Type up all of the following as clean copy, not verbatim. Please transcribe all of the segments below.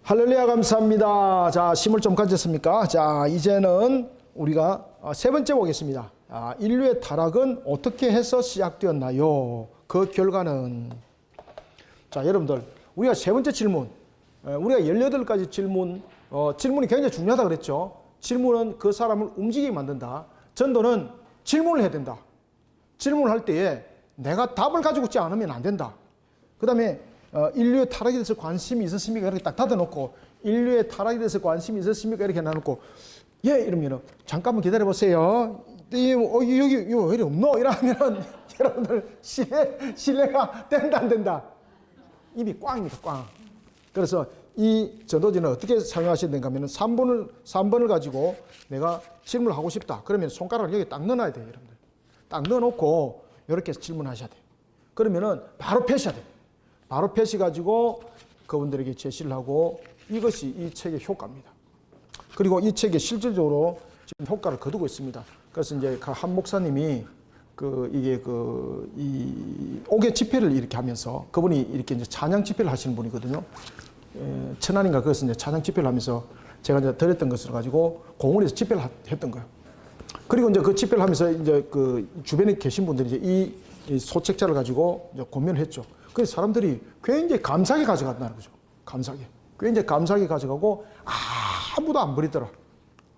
할렐루야, 감사합니다. 자, 심을 좀 가졌습니까? 자, 이제는 우리가 세 번째 보겠습니다. 인류의 타락은 어떻게 해서 시작되었나요? 그 결과는. 자, 여러분들, 우리가 세 번째 질문, 우리가 18가지 질문이 굉장히 중요하다 그랬죠. 질문은 그 사람을 움직이게 만든다. 전도는 질문을 해야 된다. 질문을 할 때에 내가 답을 가지고 있지 않으면 안 된다. 그 다음에 인류의 타락에 대해서 관심이 있었습니까? 이렇게 딱 닫아놓고, 인류의 타락에 대해서 관심이 있었습니까? 이렇게 놔놓고, 예, 이러면은, 잠깐만 기다려보세요. 여기 왜 이리 없노? 이러면은, 여러분들, 신뢰가 된다, 안 된다? 입이 꽝입니다, 꽝. 그래서 이 전도지는 어떻게 사용하셔야 되는가 하면 3번을 가지고 내가 질문을 하고 싶다. 그러면 손가락을 여기 딱 넣어놔야 돼요, 여러분들. 딱 넣어놓고, 이렇게 질문하셔야 돼요. 그러면은, 바로 펴셔야 돼요. 바로 펴셔가지고 그분들에게 제시를 하고, 이것이 이 책의 효과입니다. 그리고 이 책이 실질적으로 지금 효과를 거두고 있습니다. 그래서 이제 한 목사님이 이 5개 집회를 이렇게 하면서, 그분이 이렇게 이제 찬양 집회를 하시는 분이거든요. 천안인가 그것은 이제 찬양 집회를 하면서 제가 이제 드렸던 것을 가지고 공원에서 집회를 했던 거예요. 그리고 이제 그 집회를 하면서 이제 그 주변에 계신 분들이 이제 이 소책자를 가지고 이제 고민을 했죠. 그래서 사람들이 굉장히 감사하게 가져간다는 거죠. 감사하게. 굉장히 감사하게 가져가고 아무도 안 버리더라.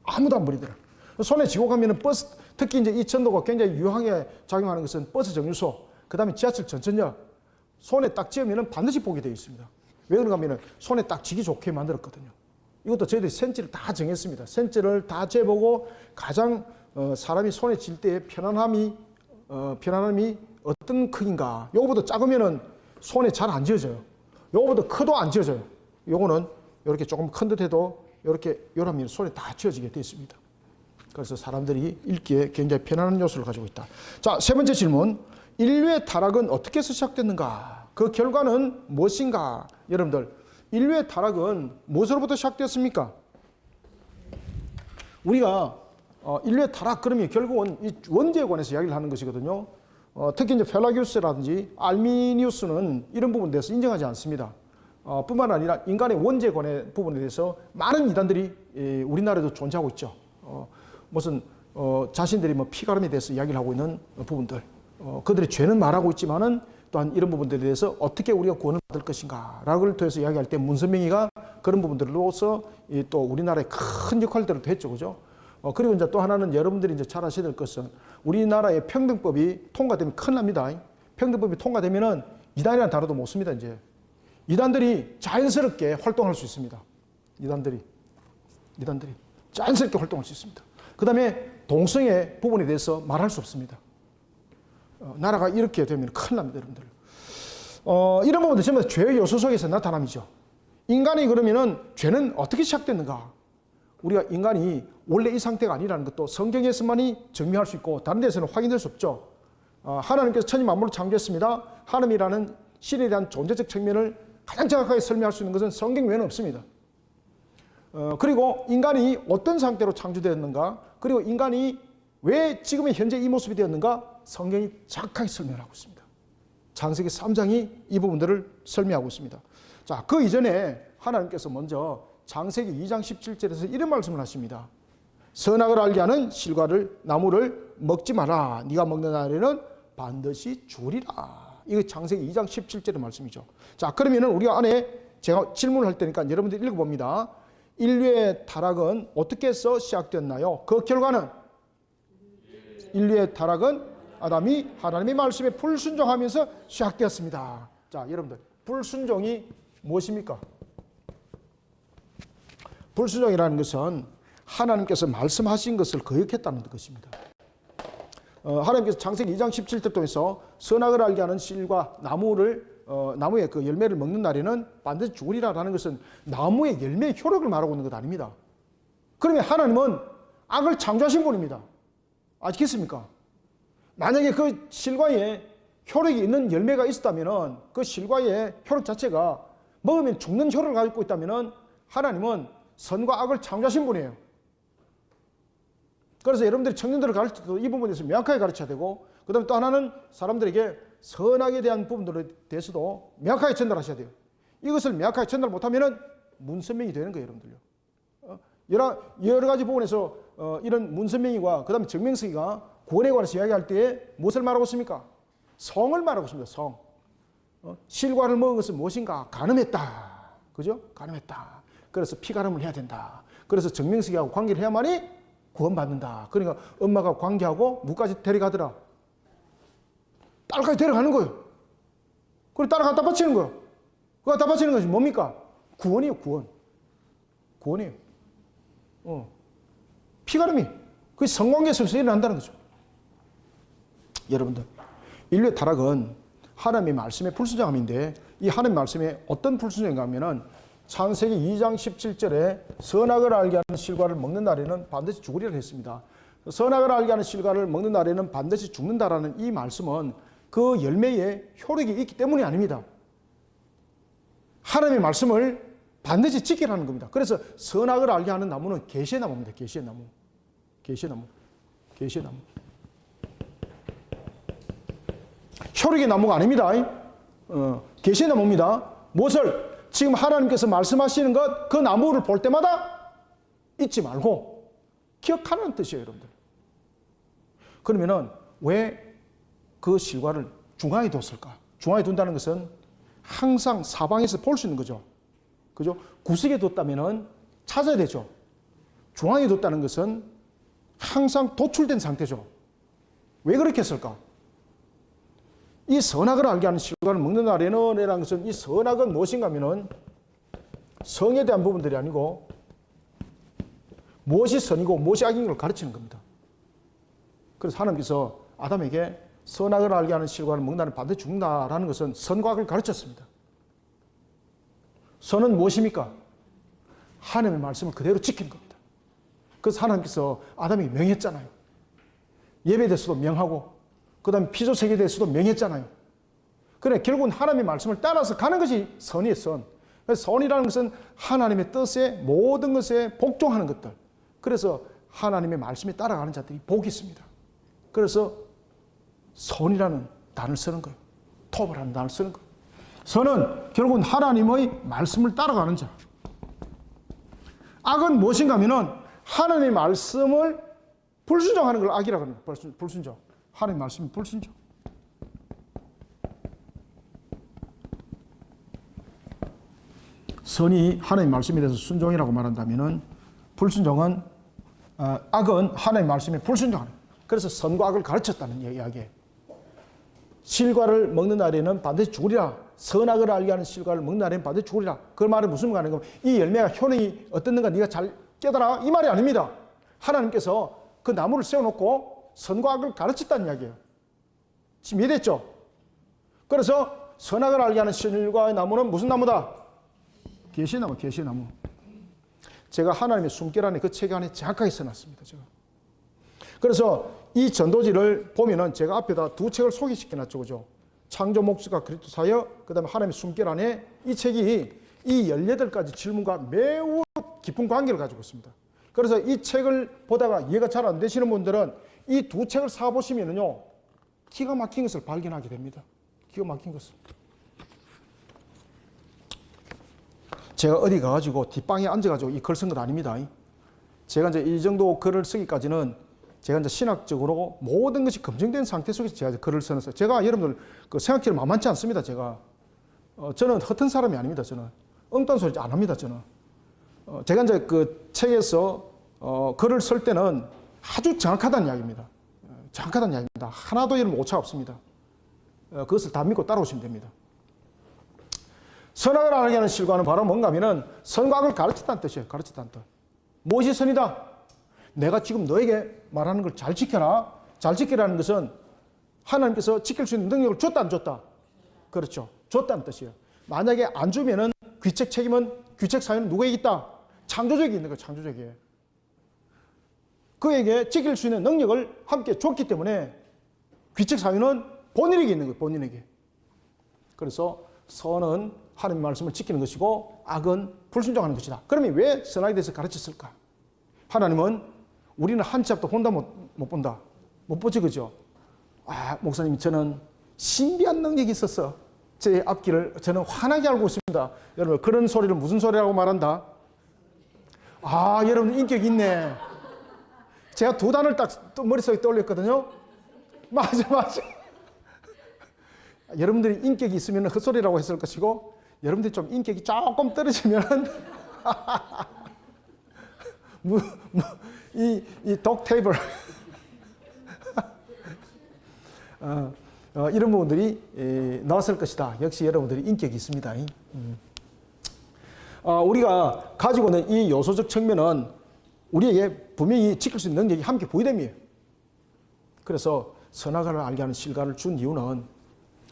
아무도 안 버리더라. 손에 쥐고 가면은 버스, 특히 이제 이 전도가 굉장히 유황에 작용하는 것은 버스 정류소, 그 다음에 지하철 전천역, 손에 딱 쥐으면은 반드시 보게 되어 있습니다. 왜 그런가 하면은 손에 딱 쥐기 좋게 만들었거든요. 이것도 저희들이 센치를 다 정했습니다. 센치를 다 재보고 가장 사람이 손에 쥘 때의 편안함이 어떤 크기인가. 요거보다 작으면은 손에 잘 안 쥐어져요. 요거보다 커도 안 쥐어져요. 요거는 이렇게 조금 큰 듯 해도 이렇게 요러면 손에 다 쥐어지게 되어 있습니다. 그래서 사람들이 읽기에 굉장히 편안한 요소를 가지고 있다. 자, 세 번째 질문. 인류의 타락은 어떻게 해서 시작됐는가? 그 결과는 무엇인가? 여러분들, 인류의 타락은 무엇으로부터 시작되었습니까? 우리가 인류의 타락 그러면 결국은 이 원죄에 관해서 이야기를 하는 것이거든요. 특히 이제 펠라기우스라든지 알미니우스는 이런 부분에 대해서 인정하지 않습니다. 뿐만 아니라 인간의 원죄에 관한 부분에 대해서 많은 이단들이 우리나라에도 존재하고 있죠. 무슨 자신들이 뭐 피가름에 대해서 이야기를 하고 있는 부분들, 그들의 죄는 말하고 있지만은 또한 이런 부분들에 대해서 어떻게 우리가 구원을 받을 것인가라고를 통해서 이야기할 때 문선명이가 그런 부분들로서 또 우리나라의 큰 역할들을 했죠, 그죠? 그리고 이제 또 하나는 여러분들이 이제 잘 아셔야 될 것은 우리나라의 평등법이 통과되면 큰일 납니다. 평등법이 통과되면은 이단이라는 단어도 못 씁니다, 이제. 이단들이 자연스럽게 활동할 수 있습니다. 이단들이 자연스럽게 활동할 수 있습니다. 그 다음에 동성애 부분에 대해서 말할 수 없습니다. 나라가 이렇게 되면 큰일 납니다, 여러분들. 이런 부분들 전부 다 죄의 요소 속에서 나타남이죠. 인간이 그러면은 죄는 어떻게 시작됐는가? 우리가 인간이 원래 이 상태가 아니라는 것도 성경에서만이 증명할 수 있고 다른 데서는 확인될 수 없죠. 하나님께서 천지 만물을 창조했습니다. 하나님이라는 신에 대한 존재적 측면을 가장 정확하게 설명할 수 있는 것은 성경 외에는 없습니다. 그리고 인간이 어떤 상태로 창조되었는가, 그리고 인간이 왜 지금의 현재 이 모습이 되었는가, 성경이 정확하게 설명하고 있습니다. 창세기 3장이 이 부분들을 설명하고 있습니다. 자, 그 이전에 하나님께서 먼저 창세기 2장 17절에서 이런 말씀을 하십니다. 선악을 알게 하는 실과를 나무를 먹지 마라. 네가 먹는 날에는 반드시 죽으리라. 이거 창세기 2장 17절의 말씀이죠. 자, 그러면은 우리가 안에 제가 질문을 할 테니까 여러분들 읽어봅니다. 인류의 타락은 어떻게 해서 시작됐나요? 그 결과는 인류의 타락은 아담이 하나님의 말씀에 불순종하면서 시작되었습니다. 자, 여러분들, 불순종이 무엇입니까? 불순종이라는 것은 하나님께서 말씀하신 것을 거역했다는 것입니다. 하나님께서 창세기 2장 17절 통해서 선악을 알게 하는 실과 나무의 그 열매를 먹는 날에는 반드시 죽으리라라는 것은 나무의 열매의 효력을 말하고 있는 것 아닙니다. 그러면 하나님은 악을 창조하신 분입니다. 아시겠습니까? 만약에 그 실과에 효력이 있는 열매가 있었다면 그 실과의 효력 자체가 먹으면 죽는 효력을 가지고 있다면 하나님은 선과 악을 창조하신 분이에요. 그래서 여러분들이 청년들을 가르칠 때도 이 부분에 대해서 명확하게 가르쳐야 되고, 그 다음에 또 하나는 사람들에게 선악에 대한 부분들에 대해서도 명확하게 전달하셔야 돼요. 이것을 명확하게 전달 못하면 문선명이 되는 거예요, 여러분들요. 여러 가지 부분에서 이런 문선명이와 그다음에 정명석이가 구원에 관해서 이야기할 때 무엇을 말하고 있습니까? 성을 말하고 있습니다. 성. 실과를 먹은 것은 무엇인가? 간음했다. 그죠? 간음했다. 그래서 피간음을 해야 된다. 그래서 정명석이하고 관계를 해야만이 구원받는다. 그러니까 엄마가 관계하고 누구까지 데려가더라? 딸까지 데려가는 거예요. 그리고 딸을 갖다 바치는 거예요. 그 갖다 바치는 것이 뭡니까? 구원이에요, 구원. 구원이에요. 피가름이. 그게 성관계에서 일어난다는 거죠. 여러분들, 인류의 타락은 하나님의 말씀의 불순종함인데, 이 하나님의 말씀에 어떤 불순종인가 하면은 창세기 2장 17절에 선악을 알게 하는 실과를 먹는 날에는 반드시 죽으리라 했습니다. 선악을 알게 하는 실과를 먹는 날에는 반드시 죽는다라는 이 말씀은 그 열매에 효력이 있기 때문이 아닙니다. 하나님의 말씀을 반드시 지키라는 겁니다. 그래서 선악을 알게 하는 나무는 계시의 나무입니다. 계시의 나무. 계시의 나무. 계시의 나무. 효력의 나무가 아닙니다. 계시의 나무입니다. 무엇을? 지금 하나님께서 말씀하시는 것, 그 나무를 볼 때마다 잊지 말고 기억하라는 뜻이에요, 여러분들. 그러면은 왜 그 실과를 중앙에 뒀을까? 중앙에 둔다는 것은 항상 사방에서 볼 수 있는 거죠. 그죠? 구석에 뒀다면은 찾아야 되죠. 중앙에 뒀다는 것은 항상 도출된 상태죠. 왜 그렇게 했을까? 이 선악을 알게 하는 실과를 먹는 날에는 이라는 것은 이 선악은 무엇인가 하면은 성에 대한 부분들이 아니고 무엇이 선이고 무엇이 악인 걸 가르치는 겁니다. 그래서 하나님께서 아담에게 선악을 알게 하는 실과를 먹는 날에 반드시 죽는다라는 것은 선과 악을 가르쳤습니다. 선은 무엇입니까? 하나님의 말씀을 그대로 지키는 겁니다. 그래서 하나님께서 아담에게 명했잖아요. 예배에 대해서도 명하고 그 다음에 피조세계에 대해서도 명했잖아요. 그래 결국은 하나님의 말씀을 따라서 가는 것이 선이에요. 선. 그래서 선이라는 것은 하나님의 뜻에 모든 것에 복종하는 것들. 그래서 하나님의 말씀에 따라가는 자들이 복이 있습니다. 그래서 선이라는 단어를 쓰는 거예요. 톱이라는 단어를 쓰는 거예요. 선은 결국은 하나님의 말씀을 따라가는 자. 악은 무엇인가 하면은 하나님의 말씀을 불순종하는 걸 악이라고 합니다. 불순종. 하나님의 말씀이 불순종. 선이 하나님의 말씀에 대해서 순종이라고 말한다면은 불순종은 악은 하나님의 말씀에 불순종하는. 그래서 선과 악을 가르쳤다는 이야기예요. 실과를 먹는 날에는 반드시 죽으리라. 선악을 알게 하는 실과를 먹는 날에는 반드시 죽으리라. 그 말은 무슨 말인가? 이 열매가 효능이 어떻는가 네가 잘 깨달아. 이 말이 아닙니다. 하나님께서 그 나무를 세워놓고 선과 악을 가르쳤다는 이야기예요. 지금 이해됐죠? 그래서 선악을 알게 하는 실과의 나무는 무슨 나무다? 계시의 나무, 계시의 나무. 제가 하나님의 숨결 안에 그 책 안에 정확하게 써놨습니다. 제가. 그래서 이 전도지를 보면은 제가 앞에다 두 책을 소개시켜놨죠. 그죠? 창조 목수가 그리스도 사여, 그 다음에 하나님의 숨결 안에 이 책이 이 18가지 질문과 매우 깊은 관계를 가지고 있습니다. 그래서 이 책을 보다가 이해가 잘 안 되시는 분들은 이 두 책을 사보시면은요, 기가 막힌 것을 발견하게 됩니다. 기가 막힌 것을. 제가 어디 가가지고 뒷방에 앉아가지고 이 글 쓴 건 아닙니다. 제가 이제 이 정도 글을 쓰기까지는 제가 이제 신학적으로 모든 것이 검증된 상태 속에서 제가 글을 써놨어요. 제가 여러분들 그 생각처럼 만만치 않습니다. 제가. 저는 허튼 사람이 아닙니다. 저는. 엉뚱한 소리 안 합니다. 저는. 제가 이제 그 책에서 글을 쓸 때는 아주 정확하다는 이야기입니다. 정확하다는 이야기입니다. 하나도 여러분 오차 없습니다. 그것을 다 믿고 따라오시면 됩니다. 선악을 알게 하는 실과는 바로 뭔가 하면은 선과 악을 가르쳤다는 뜻이에요. 가르쳤다는 뜻. 무엇이 선이다? 내가 지금 너에게 말하는 걸 잘 지켜라. 잘 지키라는 것은 하나님께서 지킬 수 있는 능력을 줬다 안 줬다? 그렇죠. 줬다는 뜻이에요. 만약에 안 주면은 귀책 책임은 귀책 사유는 누구에게 있다? 창조적이 있는 거예요. 창조적이에요. 그에게 지킬 수 있는 능력을 함께 줬기 때문에 귀책 사유는 본인에게 있는 거예요. 본인에게. 그래서 선은 하나님의 말씀을 지키는 것이고 악은 불순종하는 것이다. 그러면 왜 선악에 대해서 가르쳤을까? 하나님은 우리는 한 치 앞도 혼자 못 본다. 못 보지, 그죠? 아, 목사님, 저는 신비한 능력이 있어서 제 앞길을 저는 환하게 알고 있습니다. 여러분, 그런 소리를 무슨 소리라고 말한다? 아, 여러분 인격이 있네. 제가 두 단을 딱 머릿속에 떠올렸거든요. 맞아. 여러분들이 인격이 있으면 헛소리라고 했을 것이고, 여러분들이 좀 인격이 조금 떨어지면 이 독 테이블 이런 부분들이 나왔을 것이다. 역시 여러분들이 인격이 있습니다. 우리가 가지고 있는 이 요소적 측면은 우리에게 분명히 지킬 수 있는 능력이 함께 부여됨이에요. 그래서 선악을 알게 하는 실과를 준 이유는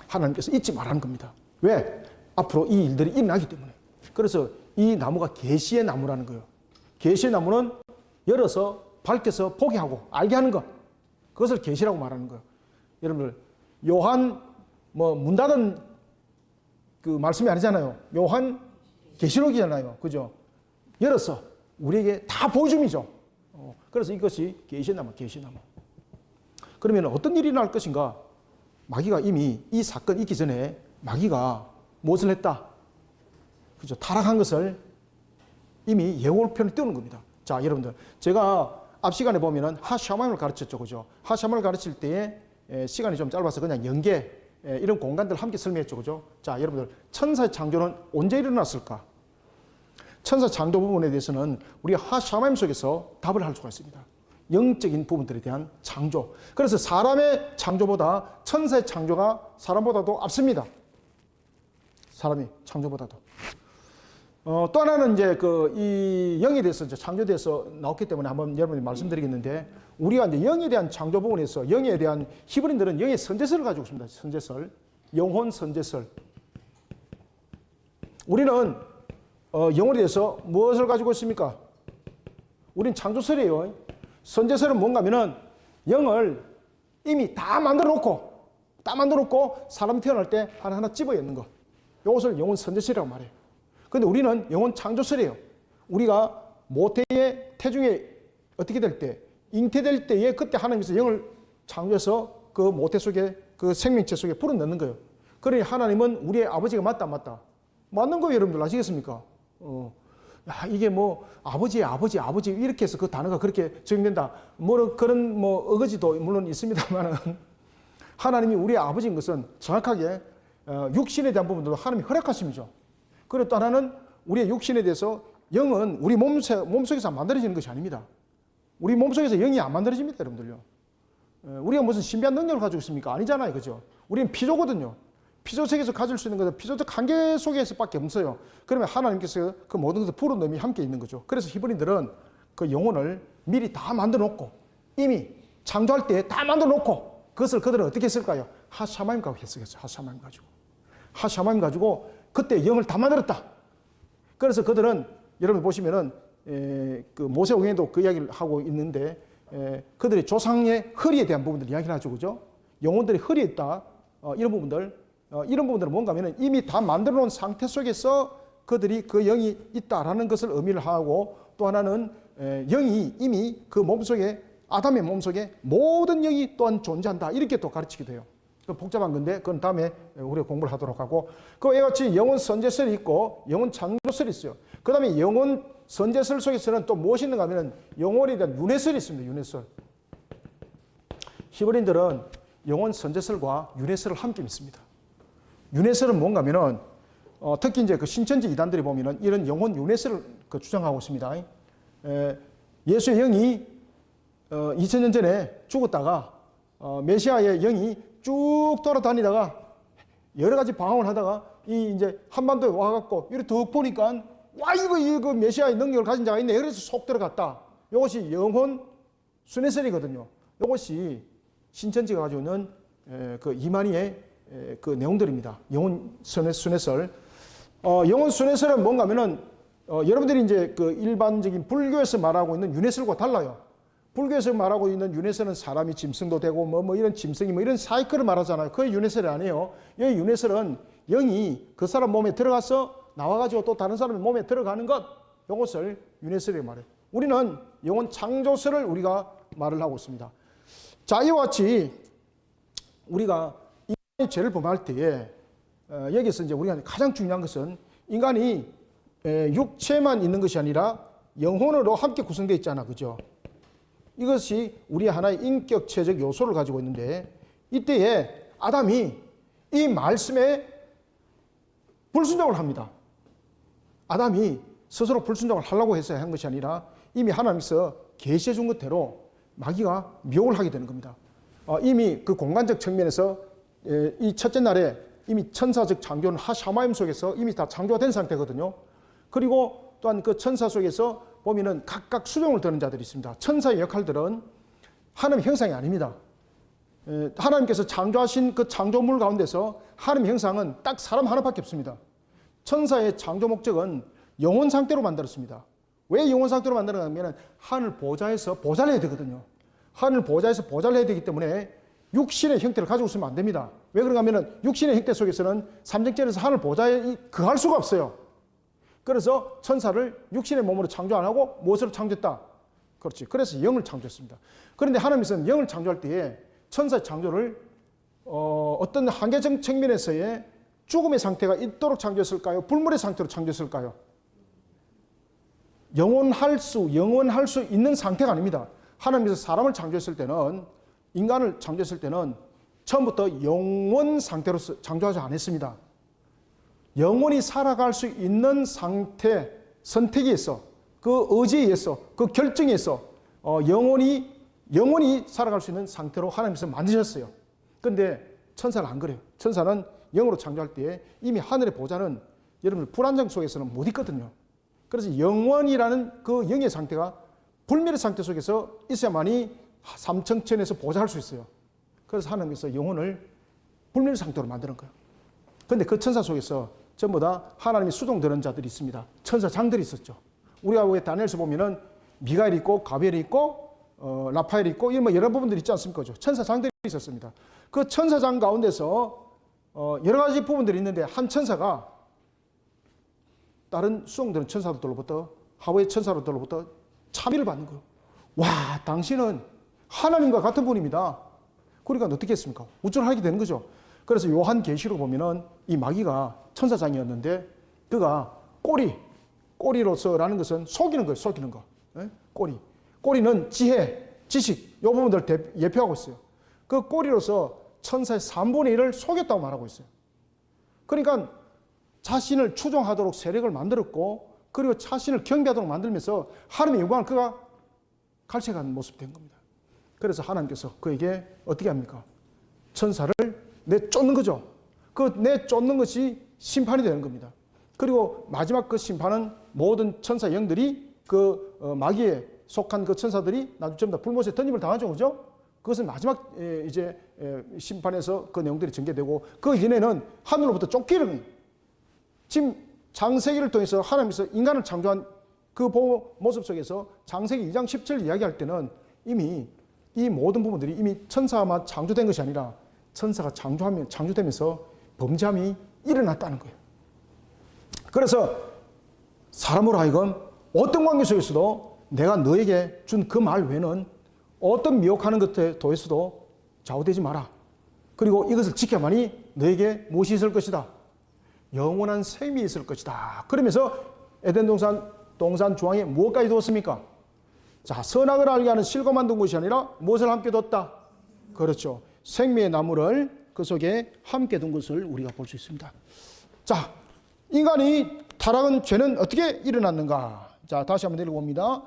하나님께서 잊지 말라는 겁니다. 왜? 앞으로 이 일들이 일어나기 때문에. 그래서 이 나무가 계시의 나무라는 거예요. 계시의 나무는 열어서 밝혀서 보게 하고 알게 하는 것. 그것을 계시라고 말하는 거예요. 여러분들 요한 문 닫은 그 말씀이 아니잖아요. 요한 계시록이잖아요. 그죠? 열어서 우리에게 다 보여줌이죠. 그래서 이것이 계시나무. 그러면 어떤 일이 날 것인가? 마귀가 이미 이 사건 있기 전에 마귀가 무엇을 했다? 그죠? 타락한 것을 이미 예고편을 띄우는 겁니다. 자, 여러분들, 제가 앞 시간에 보면은 하샤마임을 가르쳤죠. 그죠? 하샤마임을 가르칠 때에 시간이 좀 짧아서 그냥 연계, 이런 공간들 함께 설명했죠. 그죠? 자, 여러분들, 천사의 창조는 언제 일어났을까? 천사 창조 부분에 대해서는 우리가 하샤마임 속에서 답을 할 수가 있습니다. 영적인 부분들에 대한 창조. 그래서 사람의 창조보다 천사의 창조가 사람보다도 앞섭니다. 사람이 창조보다도. 또 하나는 이제 이 영에 대해서 이제 창조에 대해서 나왔기 때문에 한번 여러분이 말씀드리겠는데, 우리가 이제 영에 대한 창조 부분에서 영에 대한 히브리인들은 영의 선제설을 가지고 있습니다. 선제설. 영혼 선제설. 우리는 영혼에 대해서 무엇을 가지고 있습니까? 우린 창조설이에요. 선제설은 뭔가 하면은 영을 이미 다 만들어 놓고 사람 태어날 때 하나하나 집어 엮는 것. 이것을 영혼 선제설이라고 말해요. 근데 우리는 영혼 창조설이에요. 우리가 모태의 태중에 어떻게 될 때, 잉태될 때에 그때 하나님께서 영을 창조해서 그 모태 속에, 그 생명체 속에 불어넣는 거예요. 그러니 하나님은 우리의 아버지가 맞다, 안 맞다? 맞는 거예요, 여러분들. 아시겠습니까? 야, 이게 아버지 이렇게 해서 그 단어가 그렇게 적용된다. 그런 어거지도 물론 있습니다만은 하나님이 우리의 아버지인 것은 정확하게 육신에 대한 부분도 하나님이 허락하심이죠. 그리고 또 하나는 우리의 육신에 대해서 영은 우리 몸속에서 만들어지는 것이 아닙니다. 우리 몸속에서 영이 안 만들어집니다, 여러분들요. 우리가 무슨 신비한 능력을 가지고 있습니까? 아니잖아요, 그죠? 우리는 피조거든요. 피조 세계에서 가질 수 있는 것은 피조적 한계 속에서밖에 없어요. 그러면 하나님께서 그 모든 것을 불어넣음이 함께 있는 거죠. 그래서 히브리인들은 그 영혼을 미리 다 만들어 놓고, 이미 창조할 때 다 만들어 놓고, 그것을 그들은 어떻게 했을까요? 하샤마임 가지고 했었겠죠. 하샤마임 가지고 그때 영을 다 만들었다. 그래서 그들은 여러분 보시면은 그 모세오경에도 그 이야기를 하고 있는데, 그들의 조상의 허리에 대한 부분들 이야기를 하죠, 그죠? 영혼들이 허리에 있다. 이런 부분들은 뭔가 하면은 이미 다 만들어 놓은 상태 속에서 그들이 그 영이 있다라는 것을 의미를 하고, 또 하나는 영이 이미 그 몸속에, 아담의 몸속에 모든 영이 또한 존재한다. 이렇게 또 가르치기도 해요. 복잡한 건데 그건 다음에 우리가 공부를 하도록 하고, 그와 같이 영혼 선제설이 있고 영혼 창조설이 있어요. 그 다음에 영혼 선제설 속에서는 또 무엇이 있는가 하면 영혼에 대한 윤회설이 있습니다. 윤회설. 히브리인들은 영혼 선제설과 윤회설을 함께 믿습니다. 윤회설은 뭔가 하면은 특히 이제 그 신천지 이단들이 보면은 이런 영혼 윤회설을 주장하고 있습니다. 예수의 영이 2000년 전에 죽었다가 메시아의 영이 쭉 돌아다니다가 여러 가지 방황을 하다가 이제 한반도에 와갖고 이렇게 더 보니까 와 이거 메시아의 능력을 가진 자가 있네. 그래서 속 들어갔다. 이것이 영혼 순회설이거든요. 이것이 신천지가 가지고 있는 그 이만희의 그 내용들입니다. 영혼 순회설. 영혼 순회설은 뭔가 하면은 여러분들이 이제 그 일반적인 불교에서 말하고 있는 윤회설과 달라요. 불교에서 말하고 있는 윤회설은 사람이 짐승도 되고 이런 짐승이 이런 사이클을 말하잖아요. 그게 윤회설이 아니에요. 여기 윤회설은 영이 그 사람 몸에 들어가서 나와가지고 또 다른 사람의 몸에 들어가는 것, 이것을 윤회설이라고 말해요. 우리는 영혼 창조설을 우리가 말을 하고 있습니다. 자, 이와 같이 우리가 인간의 죄를 범할 때에 여기서 이제 우리가 가장 중요한 것은 인간이 육체만 있는 것이 아니라 영혼으로 함께 구성되어 있잖아. 그죠? 이것이 우리 하나의 인격체적 요소를 가지고 있는데 이때에 아담이 이 말씀에 불순종을 합니다. 아담이 스스로 불순종을 하려고 해서 한 것이 아니라 이미 하나님께서 계시해 준 것대로 마귀가 미혹을 하게 되는 겁니다. 이미 그 공간적 측면에서 이 첫째 날에 이미 천사적 창조는 하샤마임 속에서 이미 다 창조가 된 상태거든요. 그리고 또한 그 천사 속에서 보면은 각각 수종을 드는 자들이 있습니다. 천사의 역할들은 하나님의 형상이 아닙니다. 하나님께서 창조하신 그 창조물 가운데서 하나님의 형상은 딱 사람 하나밖에 없습니다. 천사의 창조 목적은 영혼 상태로 만들었습니다. 왜 영혼 상태로 만드는가 하면 하늘 보좌에서 보좌를 해야 되거든요. 하늘 보좌에서 보좌를 해야 되기 때문에 육신의 형태를 가지고 있으면 안 됩니다. 왜 그런가 하면 육신의 형태 속에서는 삼정절에서 하늘 보좌에 거할 수가 없어요. 그래서 천사를 육신의 몸으로 창조 안 하고 무엇으로 창조했다? 그렇지. 그래서 영을 창조했습니다. 그런데 하나님께서는 영을 창조할 때에 천사의 창조를 어떤 한계적 측면에서의 죽음의 상태가 있도록 창조했을까요? 불물의 상태로 창조했을까요? 영원할 수 있는 상태가 아닙니다. 하나님께서 사람을 창조했을 때는, 인간을 창조했을 때는 처음부터 영원 상태로 창조하지 않았습니다. 영원히 살아갈 수 있는 상태, 선택에 있어, 그 의지에 의해서, 그 결정에 있어 영원히 살아갈 수 있는 상태로 하나님께서 만드셨어요. 그런데 천사는 안 그래요. 천사는 영으로 창조할 때 이미 하늘의 보좌는 여러분 불안정 속에서는 못 있거든요. 그래서 영원이라는 그 영의 상태가 불멸의 상태 속에서 있어야만이 삼청천에서 보좌할 수 있어요. 그래서 하나님께서 영혼을 불멸의 상태로 만드는 거예요. 그런데 그 천사 속에서 전부 다 하나님이 수종되는 자들이 있습니다. 천사장들이 있었죠. 우리가 왜 다니엘서 보면은 미가엘이 있고 가비엘이 있고 라파엘이 있고 이런 여러 부분들이 있지 않습니까? 천사장들이 있었습니다. 그 천사장 가운데서 여러 가지 부분들이 있는데 한 천사가 다른 수종되는 천사들로부터 하와의 천사들로부터 차비를 받는 거예요. 와, 당신은 하나님과 같은 분입니다. 그러니까 어떻게 했습니까? 우쭐을 하게 되는 거죠. 그래서 요한계시록 보면은 이 마귀가 천사장이었는데 그가 꼬리로서라는 것은 속이는 거예요. 속이는 거. 꼬리는 지혜, 지식 이 부분들 예표하고 있어요. 그 꼬리로서 천사의 3분의 1을 속였다고 말하고 있어요. 그러니까 자신을 추종하도록 세력을 만들었고 그리고 자신을 경배하도록 만들면서 하나님의 영광을 그가 갈취하는 모습이 된 겁니다. 그래서 하나님께서 그에게 어떻게 합니까? 천사를 내쫓는 거죠. 그 내쫓는 것이 심판이 되는 겁니다. 그리고 마지막 그 심판은 모든 천사 영들이 그 마귀에 속한 그 천사들이 나중에 전부 다 불못에 던짐을 당하죠. 그죠? 그것은 마지막 이제 심판에서 그 내용들이 전개되고 그 이전에는 하늘로부터 쫓기는 지금 창세기를 통해서 하나님께서 인간을 창조한 그 모습 속에서 창세기 2장 17 이야기할 때는 이미 이 모든 부분들이 이미 천사만 창조된 것이 아니라 천사가 창조되면서 범죄함이 일어났다는 거예요. 그래서 사람으로 하여금 어떤 관계 속에서도 내가 너에게 준 그 말 외에는 어떤 미혹하는 것에 더해서도 좌우되지 마라. 그리고 이것을 지켜만이 너에게 무엇이 있을 것이다. 영원한 셈이 있을 것이다. 그러면서 에덴 동산 중앙에 무엇까지 두었습니까? 자, 선악을 알게 하는 실과만 둔 것이 아니라 무엇을 함께 뒀다? 그렇죠. 생명의 나무를 그 속에 함께 둔 것을 우리가 볼 수 있습니다. 자, 인간이 타락한 죄는 어떻게 일어났는가? 자, 다시 한번 읽어봅니다.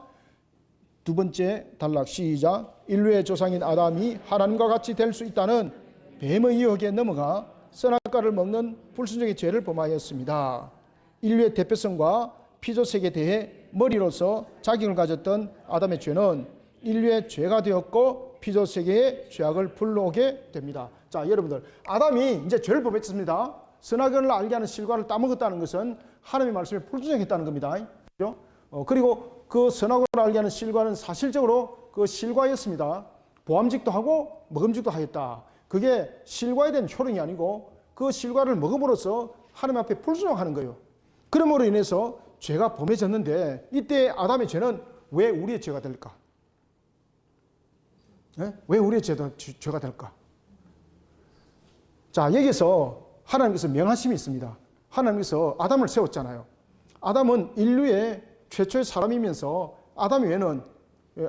두 번째 단락 시작. 인류의 조상인 아담이 하나님과 같이 될 수 있다는 뱀의 유혹에 넘어가 선악과를 먹는 불순종의 죄를 범하였습니다. 인류의 대표성과 피조세계에 대해 머리로서 자격을 가졌던 아담의 죄는 인류의 죄가 되었고 피조세계의 죄악을 불러오게 됩니다. 자, 여러분들, 아담이 이제 죄를 범했습니다. 선악을 알게 하는 실과를 따먹었다는 것은 하나님의 말씀에 불순종했다는 겁니다. 그렇죠? 그리고 그 선악을 알게 하는 실과는 사실적으로 그 실과였습니다. 보암직도 하고 먹음직도 하였다. 그게 실과에 대한 효능이 아니고 그 실과를 먹음으로써 하나님 앞에 불순종하는 거예요. 그러므로 인해서 죄가 범해졌는데 이때 아담의 죄는 왜 우리의 죄가 될까? 네? 왜 우리의 죄가 될까? 자, 여기서 하나님께서 명하심이 있습니다. 하나님께서 아담을 세웠잖아요. 아담은 인류의 최초의 사람이면서 아담 외에는,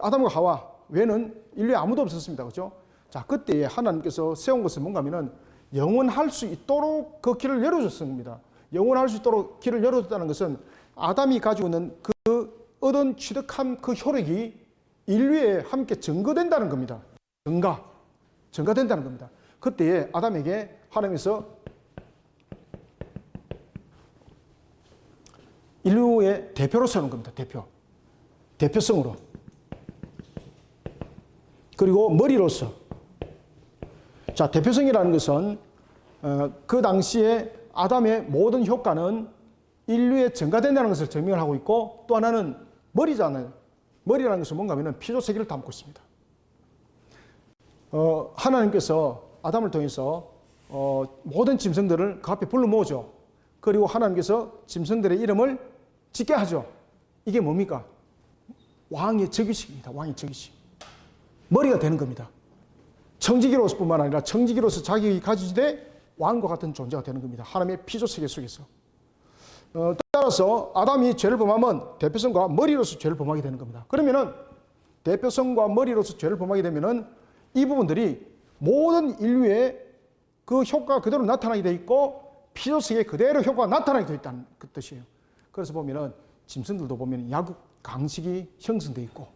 아담과 하와 외에는 인류에 아무도 없었습니다. 그렇죠? 자, 그때에 하나님께서 세운 것은 뭔가 하면은 영원할 수 있도록 그 길을 열어줬습니다. 영원할 수 있도록 길을 열어줬다는 것은 아담이 가지고 있는 그 얻은 취득한 그 효력이 인류에 함께 증거된다는 겁니다. 증가된다는 겁니다. 그때에 아담에게 하나님께서 인류의 대표로 세우는 겁니다. 대표성으로. 그리고 머리로서. 자, 대표성이라는 것은 그 당시에 아담의 모든 효과는 인류에 증가된다는 것을 증명을 하고 있고, 또 하나는 머리잖아요. 머리라는 것은 뭔가 하면 피조세계를 담고 있습니다. 하나님께서 아담을 통해서 모든 짐승들을 그 앞에 불러 모으죠. 그리고 하나님께서 짐승들의 이름을 짓게 하죠. 이게 뭡니까? 왕의 즉위식입니다. 왕의 즉위식. 머리가 되는 겁니다. 청지기로서뿐만 아니라 청지기로서 자격이 가지되 왕과 같은 존재가 되는 겁니다. 하나님의 피조세계 속에서. 따라서 아담이 죄를 범하면 대표성과 머리로서 죄를 범하게 되는 겁니다. 그러면은 대표성과 머리로서 죄를 범하게 되면은 이 부분들이 모든 인류의 그 효과가 그대로 나타나게 돼 있고 피조세계에 그대로 효과가 나타나게 되어 있다는 그 뜻이에요. 그래서 보면은 짐승들도 보면 야국 강식이 형성되어 있고,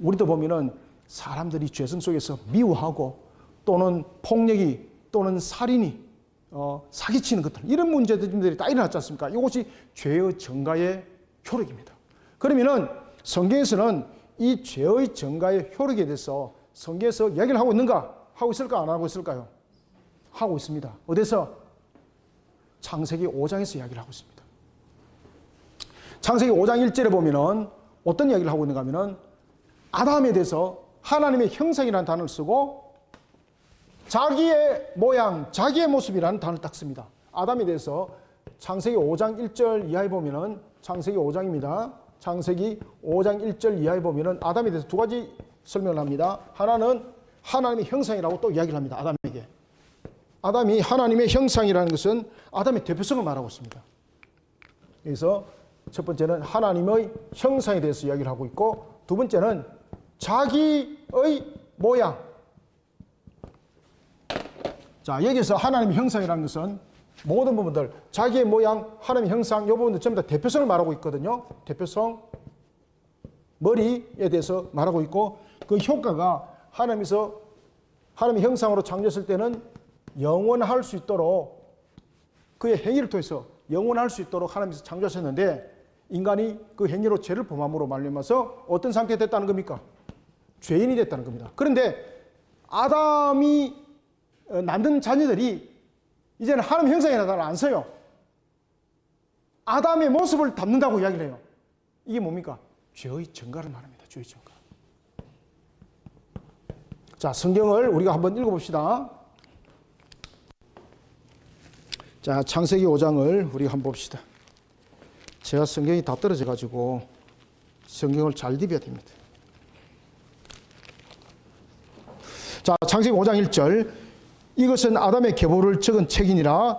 우리도 보면은 사람들이 죄성 속에서 미워하고 또는 폭력이 또는 살인이 사기치는 것들, 이런 문제들이 다 일어났지 않습니까? 이것이 죄의 증가의 효력입니다. 그러면은 성경에서는 이 죄의 증가의 효력에 대해서 성경에서 이야기를 하고 있는가? 하고 있을까? 안 하고 있을까요? 하고 있습니다. 어디서? 창세기 5장에서 이야기를 하고 있습니다. 창세기 5장 1절에 보면은 어떤 이야기를 하고 있는가 하면은 아담에 대해서 하나님의 형상이라는 단어를 쓰고 자기의 모양, 자기의 모습이라는 단어를 딱 씁니다. 아담에 대해서 창세기 5장 1절 이하에 보면은, 창세기 5장입니다. 창세기 5장 1절 이하에 보면은 아담에 대해서 두 가지 설명을 합니다. 하나는 하나님의 형상이라고 또 이야기를 합니다. 아담에게. 아담이 하나님의 형상이라는 것은 아담의 대표성을 말하고 있습니다. 그래서 첫 번째는 하나님의 형상에 대해서 이야기를 하고 있고, 두 번째는 자기의 모양. 자, 여기서 하나님의 형상이라는 것은 모든 부분들, 자기의 모양, 하나님의 형상, 이 부분들 전부 다 대표성을 말하고 있거든요. 대표성, 머리에 대해서 말하고 있고, 그 효과가 하나님의 형상으로 창조했을 때는 영원할 수 있도록, 그의 행위를 통해서 영원할 수 있도록 하나님께서 창조하셨는데, 인간이 그 행위로 죄를 범함으로 말미암아서 어떤 상태가 됐다는 겁니까? 죄인이 됐다는 겁니다. 그런데 아담이 낳는 자녀들이 이제는 하나님 형상의 나타를 안 써요. 아담의 모습을 담는다고 이야기를 해요. 이게 뭡니까? 죄의 증가를 말합니다. 죄의 증가. 자, 성경을 우리가 한번 읽어봅시다. 자, 창세기 5장을 우리가 한번 봅시다. 제가 성경이 다 떨어져가지고 성경을 잘 비벼야 됩니다. 자, 창세기 5장 1절. 이것은 아담의 계보를 적은 책이니라.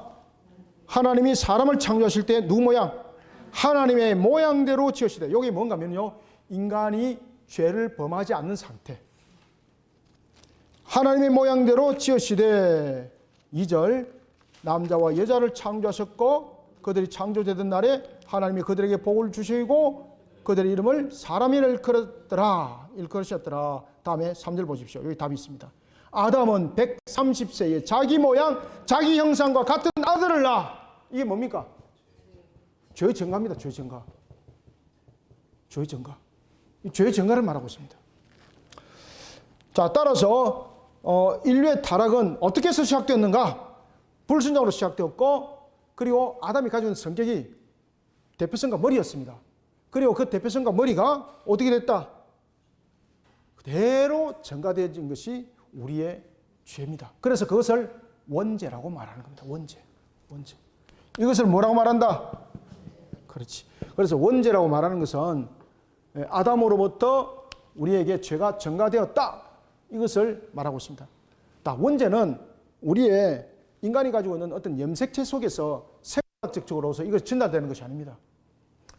하나님이 사람을 창조하실 때 누구 모양? 하나님의 모양대로 지으시되. 이게 뭔가 하면요, 인간이 죄를 범하지 않는 상태. 하나님의 모양대로 지으시되. 2절. 남자와 여자를 창조하셨고 그들이 창조되던 날에 하나님이 그들에게 복을 주시고 그들의 이름을 사람이라 일컬으셨더라. 다음에 3절 보십시오. 여기 답이 있습니다. 아담은 130세에 자기 모양, 자기 형상과 같은 아들을 낳아. 이게 뭡니까? 죄의 증가입니다. 죄의 증가. 죄의 증가. 이 죄의 증가를 말하고 있습니다. 자, 따라서 인류의 타락은 어떻게 해서 시작되었는가? 불순종으로 시작되었고, 그리고 아담이 가지고 있는 성격이 대표성과 머리였습니다. 그리고 그 대표성과 머리가 어떻게 됐다? 그대로 증가되어진 것이 우리의 죄입니다. 그래서 그것을 원죄라고 말하는 겁니다. 원죄. 이것을 뭐라고 말한다? 그렇지. 그래서 원죄라고 말하는 것은 아담으로부터 우리에게 죄가 증가되었다. 이것을 말하고 있습니다. 원죄는 우리의 인간이 가지고 있는 어떤 염색체 속에서 생물학적으로서 이것이 전달되는 것이 아닙니다.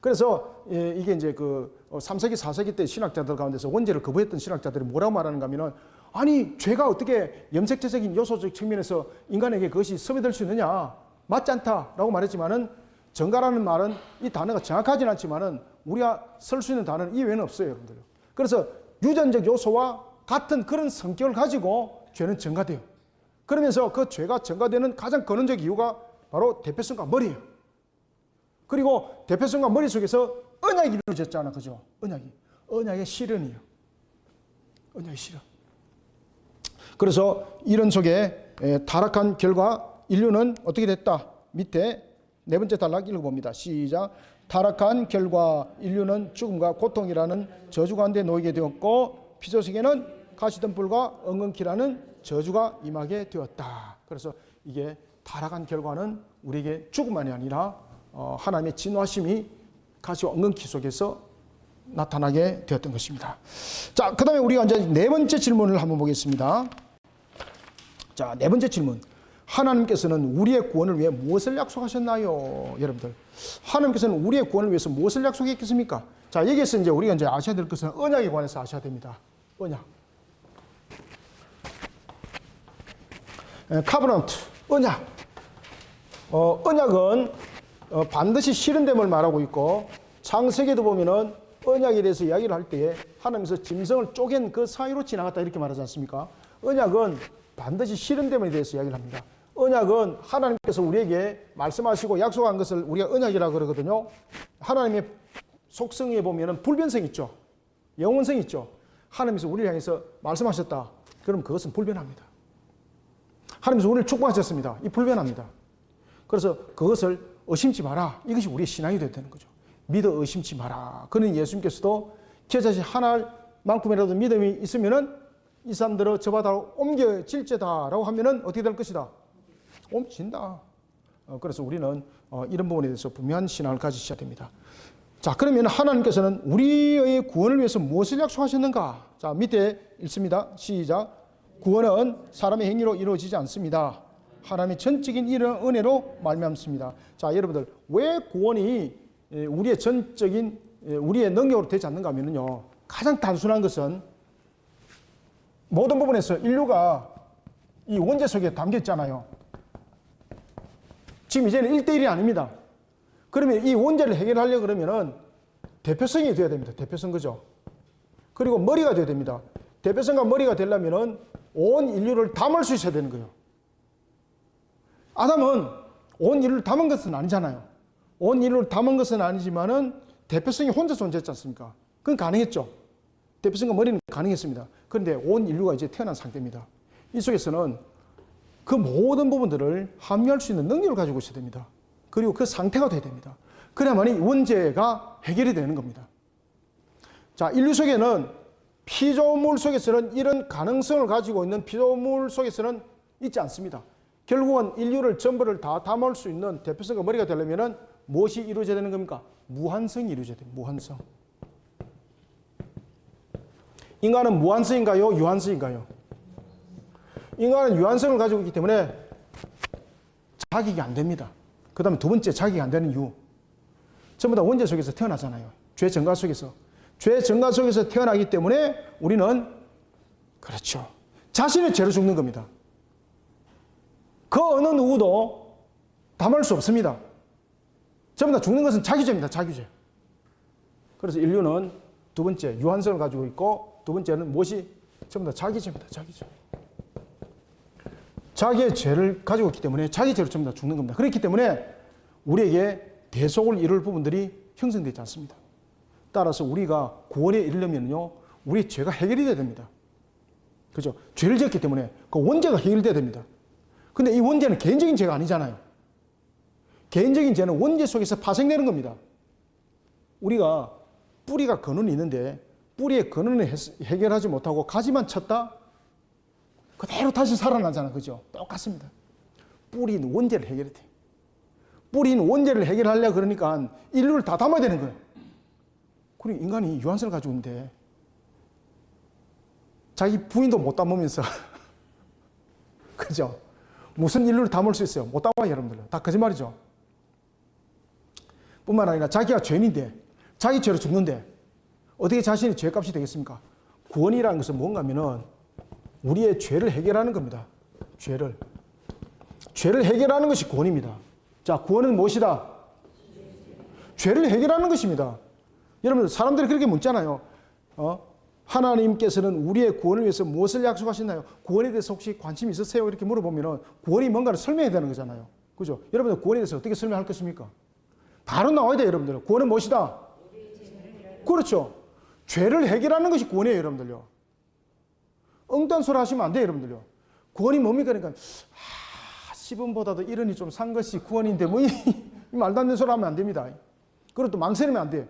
그래서 이게 이제 그 3세기, 4세기 때 신학자들 가운데서 원죄를 거부했던 신학자들이 뭐라고 말하는가 하면은 아니, 죄가 어떻게 염색체적인 요소적 측면에서 인간에게 그것이 섭외될 수 있느냐? 맞지 않다라고 말했지만은 정가라는 말은 이 단어가 정확하진 않지만은 우리가 쓸 수 있는 단어는 이 외에는 없어요, 여러분들. 그래서 유전적 요소와 같은 그런 성격을 가지고 죄는 전가돼요. 그러면서 그 죄가 전가되는 가장 근원적 이유가 바로 대표성과 머리예요. 그리고 대표성과 머리 속에서 언약이 이루어졌잖아, 그죠? 언약의 실현이에요. 언약의 실현. 그래서 이런 속에 타락한 결과 인류는 어떻게 됐다? 밑에 네 번째 단락 읽어봅니다. 시작. 타락한 결과 인류는 죽음과 고통이라는 저주 가운데 놓이게 되었고 피조세계는 가시덤불과 엉겅퀴라는 저주가 임하게 되었다. 그래서 이게 타락한 결과는 우리에게 죽음만이 아니라 하나님의 진노하심이 가시와 엉겅퀴 속에서 나타나게 되었던 것입니다. 자, 그 다음에 우리가 이제 네 번째 질문을 한번 보겠습니다. 자, 네 번째 질문. 하나님께서는 우리의 구원을 위해 무엇을 약속하셨나요? 여러분들. 하나님께서는 우리의 구원을 위해서 무엇을 약속했겠습니까? 자, 여기에서 이제 우리가 이제 아셔야 될 것은 언약에 관해서 아셔야 됩니다. 언약. 카브넌트, 언약. 언약은 반드시 실현됨을 말하고 있고 창세기도 보면은 언약에 대해서 이야기를 할 때에 하나님께서 짐승을 쪼갠 그 사이로 지나갔다 이렇게 말하지 않습니까? 언약은 반드시 실현됨에 대해서 이야기를 합니다. 언약은 하나님께서 우리에게 말씀하시고 약속한 것을 우리가 언약이라고 그러거든요. 하나님의 속성에 보면은 불변성이 있죠. 영원성이 있죠. 하나님께서 우리를 향해서 말씀하셨다. 그럼 그것은 불변합니다. 하나님께서 우리를 축복하셨습니다. 이 불변합니다. 그래서 그것을 의심치 마라. 이것이 우리의 신앙이 되는 거죠. 믿어 의심치 마라. 그는 예수님께서도 제자식 하나만큼이라도 믿음이 있으면은 이 사람들을 저 바다로 옮겨질지다라고 하면은 어떻게 될 것이다? 옮긴다. 그래서 우리는 이런 부분에 대해서 분명한 신앙을 가지셔야 됩니다. 자, 그러면 하나님께서는 우리의 구원을 위해서 무엇을 약속하셨는가? 자, 밑에 읽습니다. 시작. 구원은 사람의 행위로 이루어지지 않습니다. 하나님의 전적인 이런 은혜로 말미암습니다. 자, 여러분들 왜 구원이 우리의 전적인 우리의 능력으로 되지 않는가 하면요. 가장 단순한 것은 모든 부분에서 인류가 이 원죄 속에 담겨 있잖아요. 지금 이제는 1대1이 아닙니다. 그러면 이 원죄를 해결하려고 그러면은 대표성이 되어야 됩니다. 대표성, 그죠? 그리고 머리가 되어야 됩니다. 대표성과 머리가 되려면은 온 인류를 담을 수 있어야 되는 거예요. 아담은 온 인류를 담은 것은 아니잖아요. 온 인류를 담은 것은 아니지만은 대표성이 혼자 존재했지 않습니까? 그건 가능했죠. 대표성과 머리는 가능했습니다. 그런데 온 인류가 이제 태어난 상태입니다. 이 속에서는 그 모든 부분들을 합류할 수 있는 능력을 가지고 있어야 됩니다. 그리고 그 상태가 돼야 됩니다. 그래야만이 원죄가 해결이 되는 겁니다. 자, 인류 속에는 피조물 속에서는 이런 가능성을 가지고 있는 피조물 속에서는 있지 않습니다. 결국은 인류를 전부를 다 담을 수 있는 대표성과 머리가 되려면 무엇이 이루어져야 되는 겁니까? 무한성이 이루어져야 됩니다. 무한성. 인간은 무한성인가요? 유한성인가요? 인간은 유한성을 가지고 있기 때문에 자격이 안 됩니다. 그 다음에 두 번째 자격이 안 되는 이유. 전부 다 원죄 속에서 태어나잖아요. 죄 전가 속에서. 죄 전가 속에서 태어나기 때문에 우리는 그렇죠. 자신의 죄로 죽는 겁니다. 그 어느 누구도 담을 수 없습니다. 전부 다 죽는 것은 자기죄입니다. 자기죄. 그래서 인류는 두 번째 유한성을 가지고 있고 두 번째는 무엇이 전부 다 자기죄입니다. 자기죄. 자기의 죄를 가지고 있기 때문에 자기 죄로 전부 다 죽는 겁니다. 그렇기 때문에 우리에게 대속을 이룰 부분들이 형성되지 않습니다. 따라서 우리가 구원에 이르려면요, 우리의 죄가 해결이 돼야 됩니다. 그죠? 죄를 지었기 때문에 그 원죄가 해결돼야 됩니다. 근데 이 원죄는 개인적인 죄가 아니잖아요. 개인적인 죄는 원죄 속에서 파생되는 겁니다. 우리가 뿌리가 근원이 있는데 뿌리의 근원을 해결하지 못하고 가지만 쳤다? 그대로 다시 살아나잖아. 그죠? 똑같습니다. 뿌리는 원죄를 해결해야 돼. 뿌리는 원죄를 해결하려고 그러니까 인류를 다 담아야 되는 거예요. 그리고 인간이 유한성을 가지고 있는데 자기 부인도 못 담으면서 그죠? 무슨 인류를 담을 수 있어요? 못 담아요, 여러분들. 다 거짓말이죠. 뿐만 아니라 자기가 죄인인데, 자기 죄로 죽는데 어떻게 자신이 죄값이 되겠습니까? 구원이라는 것은 뭔가 하면은 우리의 죄를 해결하는 겁니다. 죄를 해결하는 것이 구원입니다. 자, 구원은 무엇이다? 죄를 해결하는 것입니다. 여러분, 사람들이 그렇게 묻잖아요. 하나님께서는 우리의 구원을 위해서 무엇을 약속하셨나요? 구원에 대해서 혹시 관심 있으세요? 이렇게 물어보면 구원이 뭔가를 설명해야 되는 거잖아요. 그죠? 여러분들 구원에 대해서 어떻게 설명할 것입니까? 바로 나와야 돼요, 여러분들. 구원은 무엇이다? 그렇죠. 죄를 해결하는 것이 구원이에요, 여러분들요. 엉뚱한 소리 하시면 안 돼요, 여러분들요. 구원이 뭡니까? 그러니까 10원보다도 1원이 좀 산 것이 구원인데 뭐 이 말도 안 되는 소리 하면 안 됩니다. 그리고 또 망설이면 안 돼요.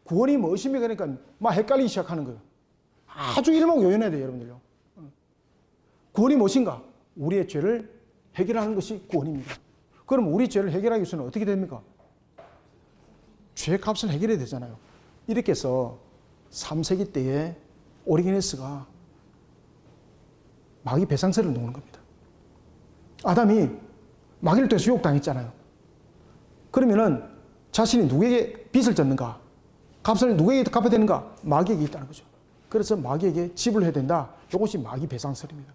구원이 무엇입니까? 그러니까 막 헷갈리기 시작하는 거예요. 아주 일목요연해야 돼요, 여러분들요. 구원이 무엇인가? 우리의 죄를 해결하는 것이 구원입니다. 그럼 우리 죄를 해결하기 위해서는 어떻게 됩니까? 죄의 값을 해결해야 되잖아요. 이렇게 해서 3세기 때에 오리게네스가 마귀 배상설을 놓는 겁니다. 아담이 마귀를 통해서 유혹당했잖아요. 그러면은 자신이 누구에게 빚을 졌는가? 값을 누구에게 갚아야 되는가? 마귀에게 있다는 거죠. 그래서 마귀에게 지불해야 된다. 이것이 마귀 배상설입니다.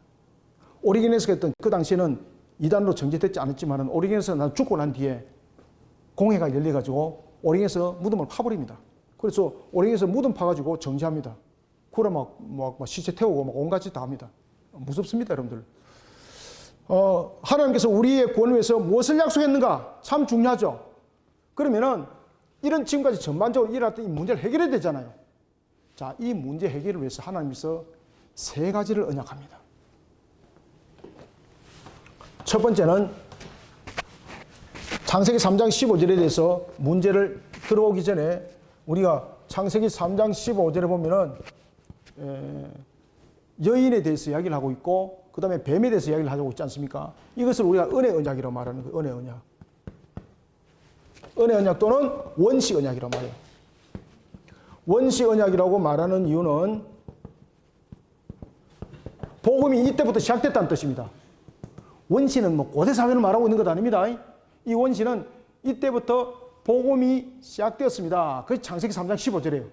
오리게네스가 했던 그 당시에는 이단으로 정제되지 않았지만 오리게네스가 죽고 난 뒤에 공회가 열려가지고 오리게네스 무덤을 파버립니다. 그래서 오리게네스 무덤 파가지고 정지합니다. 그래 막 시체 태우고 막 온갖 짓 다 합니다. 무섭습니다, 여러분들. 하나님께서 우리의 구원을 위해서 무엇을 약속했는가? 참 중요하죠. 그러면은 이런 지금까지 전반적으로 일어났던 이 문제를 해결해야 되잖아요. 자, 이 문제 해결을 위해서 하나님께서 3가지를 언약합니다. 첫 번째는 창세기 3장 15절에 대해서 문제를 들어오기 전에 우리가 창세기 3장 15절에 보면은 여인에 대해서 이야기를 하고 있고 그 다음에 뱀에 대해서 이야기를 하고 있지 않습니까? 이것을 우리가 은혜 언약이라고 말하는 거예요. 은혜 언약. 은혜 언약 또는 원시 언약이라고 말해요. 원시 언약이라고 말하는 이유는 복음이 이때부터 시작됐다는 뜻입니다. 원시는 뭐 고대 사회를 말하고 있는 것 아닙니다. 이 원시는 이때부터 복음이 시작되었습니다. 그것이 창세기 3장 15절이에요.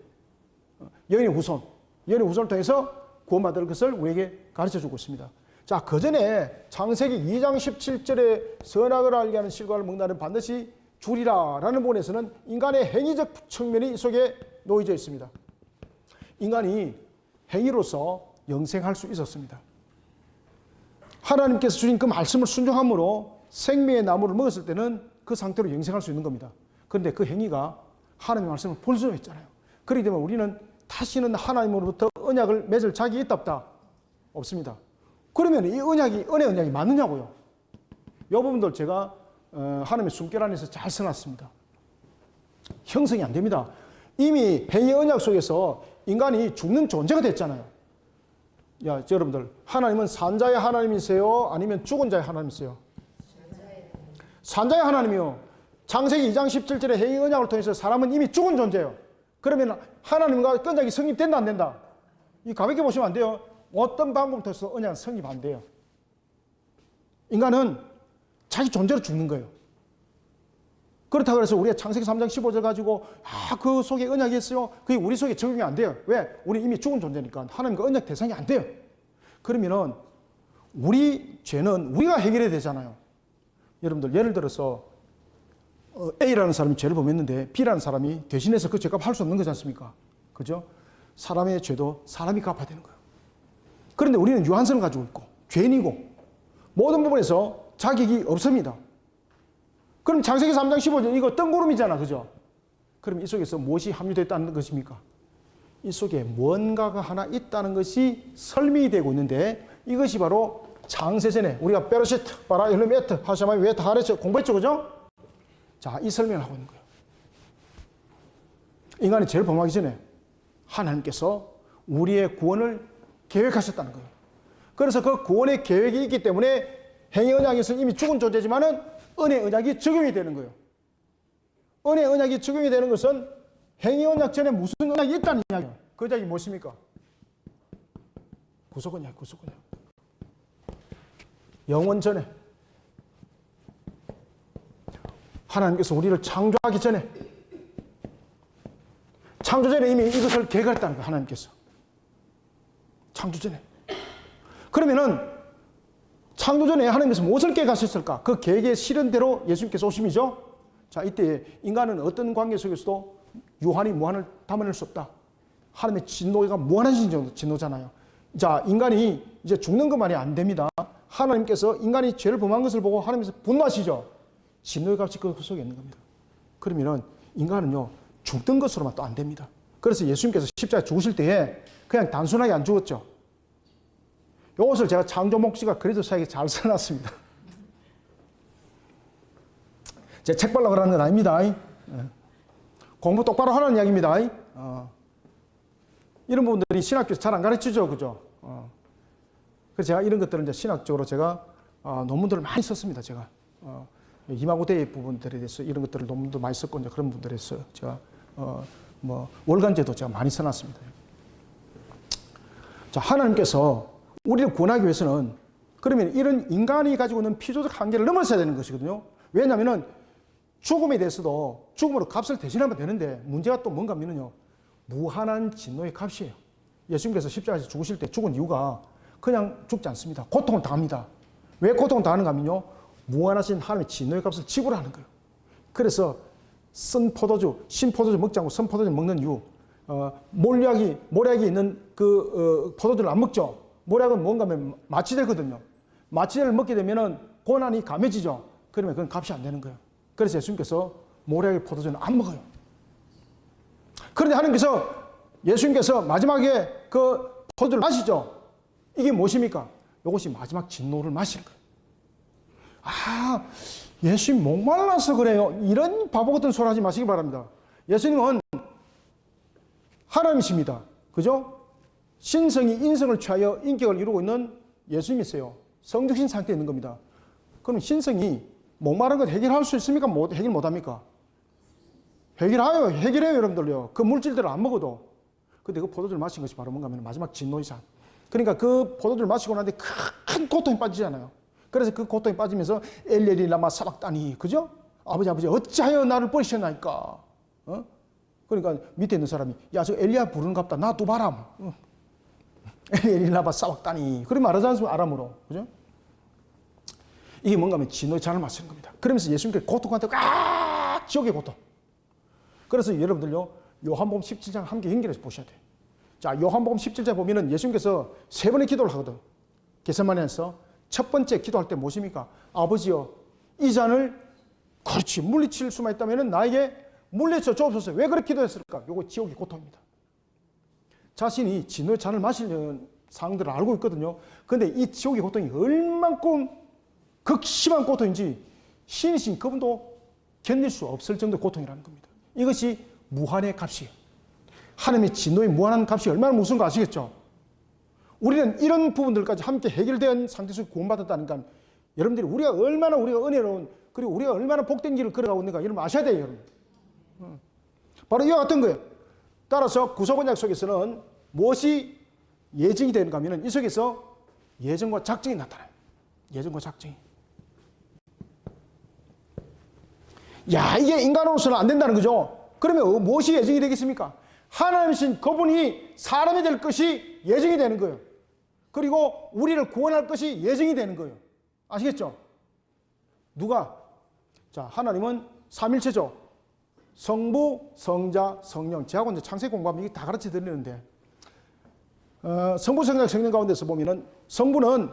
여인의 후손을 통해서 구원받을 것을 우리에게 가르쳐주고 있습니다. 자, 그 전에 창세기 2장 17절에 선악을 알게 하는 실과를 먹나는 반드시 주리라 라는 부분에서는 인간의 행위적 측면이 이 속에 놓여져 있습니다. 인간이 행위로서 영생할 수 있었습니다. 하나님께서 주신 그 말씀을 순종함으로 생명의 나무를 먹었을 때는 그 상태로 영생할 수 있는 겁니다. 그런데 그 행위가 하나님의 말씀을 불순종했잖아요. 그렇기 때문에 우리는 다시는 하나님으로부터 언약을 맺을 자격이 있다 없다? 없습니다. 그러면 이 언약이 은혜 언약이 맞느냐고요? 이 부분들 제가 하나님의 숨결 안에서 잘 써놨습니다. 형성이 안 됩니다. 이미 행위 언약 속에서 인간이 죽는 존재가 됐잖아요. 야, 여러분들, 하나님은 산자의 하나님이세요? 아니면 죽은 자의 하나님이세요? 산자의 하나님이요. 창세기 2장 17절에 행위 언약을 통해서 사람은 이미 죽은 존재예요. 그러면 하나님과 언약이 성립된다 안 된다? 이 가볍게 보시면 안 돼요. 어떤 방법을 통해서 언약은 성립 안 돼요. 인간은 자기 존재로 죽는 거예요. 그렇다고 해서 우리가 창세기 3장 15절 가지고 그 속에 언약이 있어요. 그게 우리 속에 적용이 안 돼요. 왜? 우리 이미 죽은 존재니까 하나님과 언약 대상이 안 돼요. 그러면은 우리 죄는 우리가 해결해야 되잖아요. 여러분들 예를 들어서 A라는 사람이 죄를 범했는데 B라는 사람이 대신해서 그 죄값 할 수 없는 거지 않습니까? 그죠? 사람의 죄도 사람이 갚아야 되는 거예요. 그런데 우리는 유한선을 가지고 있고 죄인이고 모든 부분에서 자격이 없습니다. 그럼 창세기 3장 15절 이거 뜬구름이잖아. 그죠? 그럼 이 속에서 무엇이 함유됐다는 것입니까? 이 속에 뭔가가 하나 있다는 것이 설명이 되고 있는데 이것이 바로 창세전에 우리가 베르시트, 바라, 엘르메트, 하샤마이, 웨트, 하레츠 공부했죠. 그죠? 자, 이 설명을 하고 있는 거예요. 인간이 죄를 범하기 전에 하나님께서 우리의 구원을 계획하셨다는 거예요. 그래서 그 구원의 계획이 있기 때문에 행위 언약에서는 이미 죽은 존재지만은 은혜 언약이 적용이 되는 거예요. 은혜 언약이 적용이 되는 것은 행위 언약 전에 무슨 언약이 있다는 이야기예요. 그 언약이 무엇입니까? 구속 언약, 구속 언약. 영원 전에 하나님께서 우리를 창조하기 전에, 창조 전에 이미 이것을 계획했다는 거예요. 하나님께서. 창조 전에. 그러면은 창조 전에 하나님께서 무엇을 계획하셨을까? 그 계획의 실현대로 예수님께서 오심이죠. 자, 이때 인간은 어떤 관계 속에서도 유한히 무한을 담아낼 수 없다. 하나님의 진노가 무한한 진노잖아요. 자, 인간이 이제 죽는 것만이 안 됩니다. 하나님께서 인간이 죄를 범한 것을 보고 하나님께서 분노하시죠. 진노의 값이 그 속에 있는 겁니다. 그러면은 인간은요, 죽던 것으로만 또 안 됩니다. 그래서 예수님께서 십자가에 죽으실 때에 그냥 단순하게 안 죽었죠. 이것을 제가 창조 목시가 그리스도 사역에 잘 써놨습니다. 제가 책 발라 그러는 건 아닙니다. 공부 똑바로 하라는 이야기입니다. 이런 부분들이 신학교에서 잘 안 가르치죠. 그죠? 그래서 제가 이런 것들을 이제 신학적으로 제가 논문들을 많이 썼습니다. 제가. 이마고대의 부분들에 대해서 이런 것들을 논문도 많이 썼고, 이제 그런 부분들에서 제가, 월간제도 제가 많이 써놨습니다. 자, 하나님께서 우리를 구원하기 위해서는 그러면 이런 인간이 가지고 있는 피조적 한계를 넘어서야 되는 것이거든요. 왜냐하면 죽음에 대해서도 죽음으로 값을 대신하면 되는데 문제가 또 뭔가 하면요, 무한한 진노의 값이에요. 예수님께서 십자가에서 죽으실 때 죽은 이유가 그냥 죽지 않습니다. 고통을 당합니다. 왜 고통을 당하는가 하면요, 무한하신 하나님의 진노의 값을 지불하는 거예요. 그래서 쓴 포도주, 신 포도주 먹지 않고 선 포도주 먹는 이유, 모략이 있는 그 포도주를 안 먹죠. 모략은 뭔가 하면 마취제거든요. 마취제를 먹게 되면은 고난이 감해지죠. 그러면 그건 값이 안 되는 거예요. 그래서 예수님께서 모략의 포도주는 안 먹어요. 그런데 하나님께서 예수님께서 마지막에 그 포도주를 마시죠. 이게 무엇입니까? 이것이 마지막 진노를 마시는 거예요. 아, 예수님 목말라서 그래요. 이런 바보 같은 소리 하지 마시기 바랍니다. 예수님은 하나님이십니다. 그죠? 신성이 인성을 취하여 인격을 이루고 있는 예수님이세요. 성적신 상태에 있는 겁니다. 그럼 신성이 목마른 것 해결할 수 있습니까? 해결 못합니까? 해결해요, 여러분들요. 그 물질들을 안 먹어도. 근데 그 포도주를 마신 것이 바로 뭔가 하면 마지막 진노이자. 그러니까 그 포도주를 마시고 나는데 큰 고통에 빠지잖아요. 그래서 그 고통에 빠지면서 엘리엘리 라마 사박다니, 그죠? 아버지 어찌하여 나를 버리셨나이까? 그러니까 밑에 있는 사람이, 야, 저 엘리야 부르는 갑다, 나 또 바람. 엘리엘리 라마 사박다니. 그렇게 말하지 않습니까? 아람으로, 그죠? 이게 뭔가 하면 진노의 잔을 마시는 겁니다. 그러면서 예수님께서 고통한테 지옥의 고통. 그래서 여러분들요, 요한복음 17장 함께 연결해서 보셔야 돼요. 자, 요한복음 17장 보면은 예수님께서 3번의 기도를 하거든. 겟세마네에서 첫 번째 기도할 때 무엇입니까? 아버지여, 이 잔을 그렇지 물리칠 수만 있다면은 나에게 물리쳐 주옵소서. 왜 그렇게 기도했을까? 요거 지옥의 고통입니다. 자신이 진노의 잔을 마시는 상황들을 알고 있거든요. 근데 이 지옥의 고통이 얼만큼 극심한 고통인지 신이신 그분도 견딜 수 없을 정도의 고통이라는 겁니다. 이것이 무한의 값이에요. 하나님의 진노의 무한한 값이 얼마나 무서운 거 아시겠죠? 우리는 이런 부분들까지 함께 해결된 상태에서 구원받았다니까 여러분들이 우리가 은혜로운, 그리고 우리가 얼마나 복된 길을 걸어가고 있는가 여러분 아셔야 돼요, 여러분. 바로 이와 같은 거예요. 따라서 구속언약 속에서는 무엇이 예정이 되는가 하면 이 속에서 예정과 작정이 나타나요. 예정과 작정이. 야, 이게 인간으로서는 안 된다는 거죠. 그러면 무엇이 예정이 되겠습니까? 하나님이신 그분이 사람이 될 것이 예정이 되는 거예요. 그리고 우리를 구원할 것이 예정이 되는 거예요. 아시겠죠? 누가? 자, 하나님은 삼일체죠. 성부, 성자, 성령. 제하고 이제 창세기 공부하면 이게 다 가르쳐 드리는데, 성부, 성자, 성령 가운데서 보면은 성부는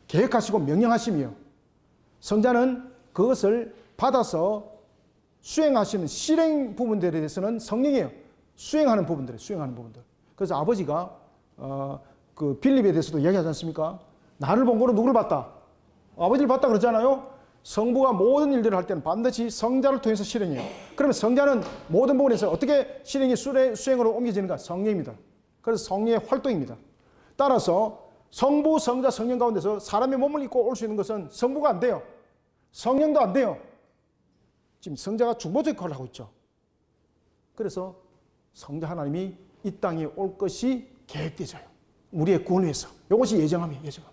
계획하시고 명령하심이요. 성자는 그것을 받아서 수행하시는 실행 부분들에 대해서는 성령이에요. 수행하는 부분들. 그래서 아버지가 그 빌립에 대해서도 이야기하지 않습니까? 나를 본 거는 누구를 봤다? 아버지를 봤다 그러잖아요. 성부가 모든 일들을 할 때는 반드시 성자를 통해서 실행해요. 그러면 성자는 모든 부분에서 어떻게 실행이 수행으로 옮겨지는가? 성령입니다. 그래서 성령의 활동입니다. 따라서 성부, 성자, 성령 가운데서 사람의 몸을 입고 올 수 있는 것은 성부가 안 돼요. 성령도 안 돼요. 지금 성자가 중보적 역할을 하고 있죠. 그래서 성자 하나님이 이 땅에 올 것이 계획되져요. 우리의 구원을 위해서. 이것이 예정함이에요. 예정함.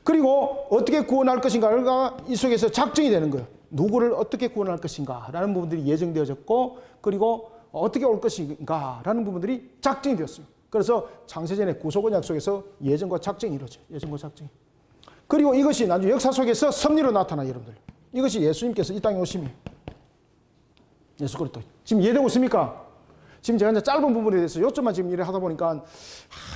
그리고 어떻게 구원할 것인가가 이 속에서 작정이 되는 거예요. 누구를 어떻게 구원할 것인가 라는 부분들이 예정되어졌고, 그리고 어떻게 올 것인가 라는 부분들이 작정이 되었습니다. 그래서 창세전의 구속언약 속에서 예정과 작정이 이루어져요. 예정과 작정이. 그리고 이것이 나중에 역사 속에서 섭리로 나타나요, 여러분들. 이것이 예수님께서 이 땅에 오심이. 예수 그리스도. 지금 이해되고 있습니까? 지금 제가 이제 짧은 부분에 대해서 요점만 지금 일을 하다 보니까,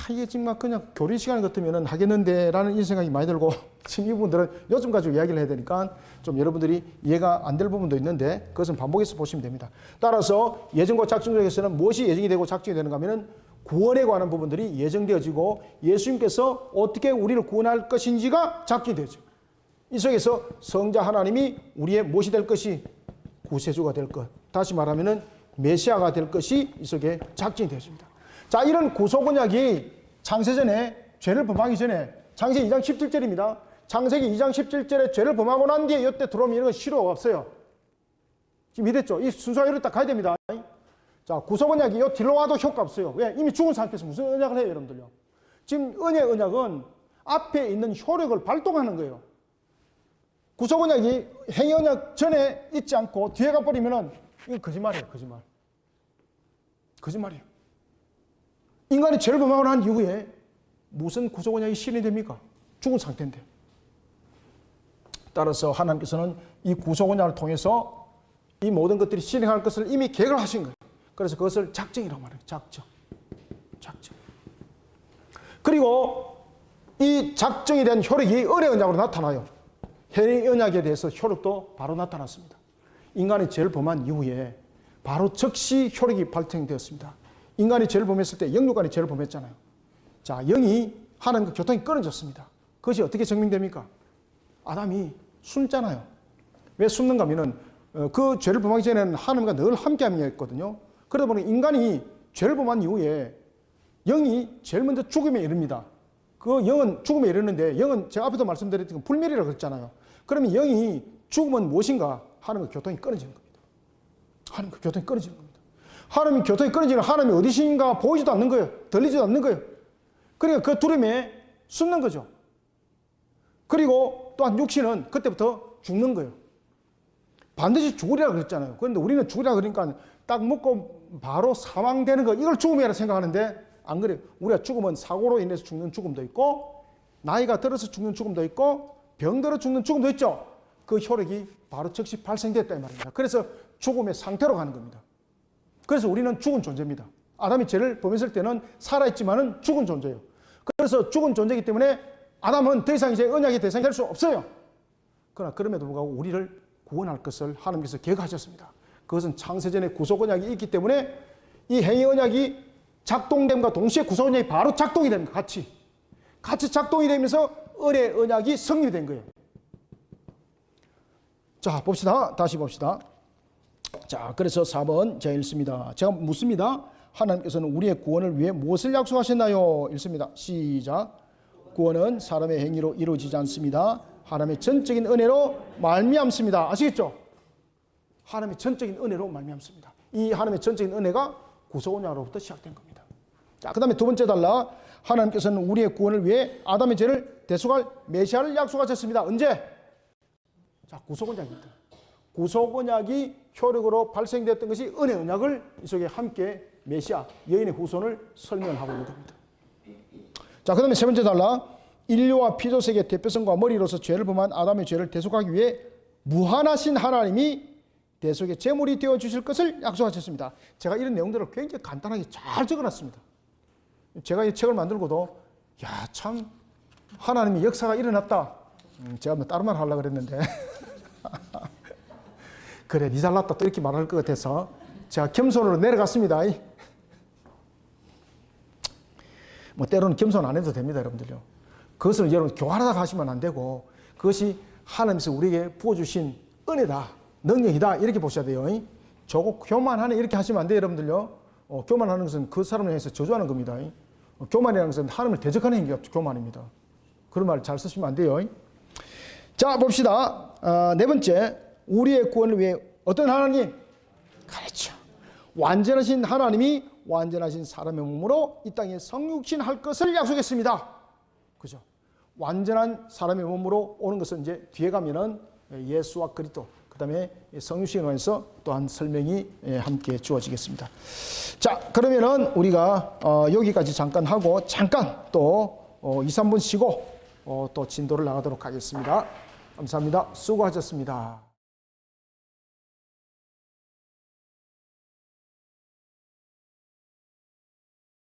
이게 지금 그냥 교리 시간 같으면 하겠는데 라는 이 생각이 많이 들고, 지금 이 부분들은 요점 가지고 이야기를 해야 되니까 좀 여러분들이 이해가 안 될 부분도 있는데, 그것은 반복해서 보시면 됩니다. 따라서 예정과 작정 중에서는 무엇이 예정이 되고 작정이 되는가 하면 구원에 관한 부분들이 예정되어지고, 예수님께서 어떻게 우리를 구원할 것인지가 작정이 되죠. 이 속에서 성자 하나님이 우리의 무엇이 될 것이 구세주가 될 것, 다시 말하면은 메시아가 될 것이 이 속에 작정이 되었습니다. 자, 이런 구속언약이 창세전에 죄를 범하기 전에, 창세기 2장 17절입니다. 창세기 2장 17절에 죄를 범하고 난 뒤에 이때 들어오면 이런 건 실효가 없어요. 지금 이랬죠? 이 순서가 이렇게 딱 가야 됩니다. 자, 구속언약이 이 뒤로 와도 효과 없어요. 왜? 이미 죽은 상태에서 무슨 언약을 해요, 여러분들요? 지금 언약은 앞에 있는 효력을 발동하는 거예요. 구속언약이 행위언약 전에 있지 않고 뒤에 가버리면은 이건 거짓말이에요, 거짓말. 거짓말이에요. 인간이 죄를 범하고 난 이후에 무슨 구속언약이 실현이 됩니까? 죽은 상태인데. 따라서 하나님께서는 이 구속언약을 통해서 이 모든 것들이 실행할 것을 이미 계획을 하신 거예요. 그래서 그것을 작정이라고 말해요. 작정. 그리고 이 작정에 대한 효력이 은혜 언약으로 나타나요. 행위 언약에 대해서 효력도 바로 나타났습니다. 인간이 죄를 범한 이후에 바로 즉시 효력이 발생되었습니다. 인간이 죄를 범했을 때 영육간이 죄를 범했잖아요. 자, 영이 하나님과 교통이 끊어졌습니다. 그것이 어떻게 증명됩니까? 아담이 숨잖아요. 왜 숨는가 하면은 그 죄를 범하기 전에는 하나님과 늘 함께함이었거든요. 그러다 보니 인간이 죄를 범한 이후에 영이 제일 먼저 죽음에 이릅니다. 그 영은 죽음에 이르는데, 영은 제가 앞에도 말씀드렸던 불멸이라고 그랬잖아요. 그러면 영이 죽으면 무엇인가? 하나님과 교통이 끊어지는 겁니다. 하나님과 교통이 끊어지는 겁니다. 하나님과 교통이 끊어지는, 하나님이 어디신가 보이지도 않는 거예요. 들리지도 않는 거예요. 그러니까 그 두려움에 숨는 거죠. 그리고 또한 육신은 그때부터 죽는 거예요. 반드시 죽으리라 그랬잖아요. 그런데 우리는 죽으리라 그러니까 딱 먹고 바로 사망되는 거, 이걸 죽음이라 생각하는데 안 그래요. 우리가 죽으면 사고로 인해서 죽는 죽음도 있고, 나이가 들어서 죽는 죽음도 있고, 병들어 죽는 죽음도 있죠. 그 효력이 바로 즉시 발생됐다 이 말입니다. 그래서 죽음의 상태로 가는 겁니다. 그래서 우리는 죽은 존재입니다. 아담이 죄를 범했을 때는 살아있지만은 죽은 존재예요. 그래서 죽은 존재이기 때문에 아담은 더 이상 이제 언약의 대상이 될 수 없어요. 그러나 그럼에도 불구하고 우리를 구원할 것을 하나님께서 계획하셨습니다. 그것은 창세전에 구속언약이 있기 때문에 이 행위언약이 작동됨과 동시에 구속언약이 바로 작동이 됩니다. 같이 작동이 되면서 은혜 언약이 성립된 거예요. 자, 봅시다. 다시 봅시다. 자, 그래서 4번 제가 읽습니다. 제가 묻습니다. 하나님께서는 우리의 구원을 위해 무엇을 약속하셨나요? 읽습니다. 시작. 구원은 사람의 행위로 이루어지지 않습니다. 하나님의 전적인 은혜로 말미암습니다. 아시겠죠? 하나님의 전적인 은혜로 말미암습니다. 이 하나님의 전적인 은혜가 구속언약으로부터 시작된 겁니다. 자, 그 다음에 두 번째 달라. 하나님께서는 우리의 구원을 위해 아담의 죄를 대속할 메시아를 약속하셨습니다. 언제? 자, 구속언약입니다. 구속언약이 효력으로 발생되었던 것이 은혜 언약을 이 속에 함께 메시아, 여인의 후손을 설명하고 있는 겁니다. 자, 그 다음에 세 번째 달라. 인류와 피조세계의 대표성과 머리로서 죄를 범한 아담의 죄를 대속하기 위해 무한하신 하나님이 대속의 제물이 되어주실 것을 약속하셨습니다. 제가 이런 내용들을 굉장히 간단하게 잘 적어놨습니다. 제가 이 책을 만들고도 야, 참 하나님의 역사가 일어났다. 제가 뭐 다른 말 하려고 그랬는데 그래, 니 잘났다 또 이렇게 말할 것 같아서 제가 겸손으로 내려갔습니다. 뭐 때로는 겸손 안 해도 됩니다, 여러분들요. 그것을 여러분 교활하다 하시면 안 되고, 그것이 하나님께서 우리에게 부어주신 은혜다, 능력이다, 이렇게 보셔야 돼요. 저거 교만하네 이렇게 하시면 안 돼요, 여러분들요. 교만하는 것은 그 사람을 향해서 저주하는 겁니다. 교만이라는 것은 하나님을 대적하는 행위가 교만입니다. 그런 말 잘 쓰시면 안 돼요. 자, 봅시다. 네 번째, 우리의 구원을 위해 어떤 하나님? 그렇죠. 완전하신 하나님이 완전하신 사람의 몸으로 이 땅에 성육신할 것을 약속했습니다. 그죠? 완전한 사람의 몸으로 오는 것은 이제 뒤에 가면은 예수와 그리스도, 그다음에 성유신호에서 또한 설명이 함께 주어지겠습니다. 자, 그러면은 우리가 여기까지 잠깐 하고 잠깐 또 2, 3분 쉬고 또 진도를 나가도록 하겠습니다. 감사합니다. 수고하셨습니다.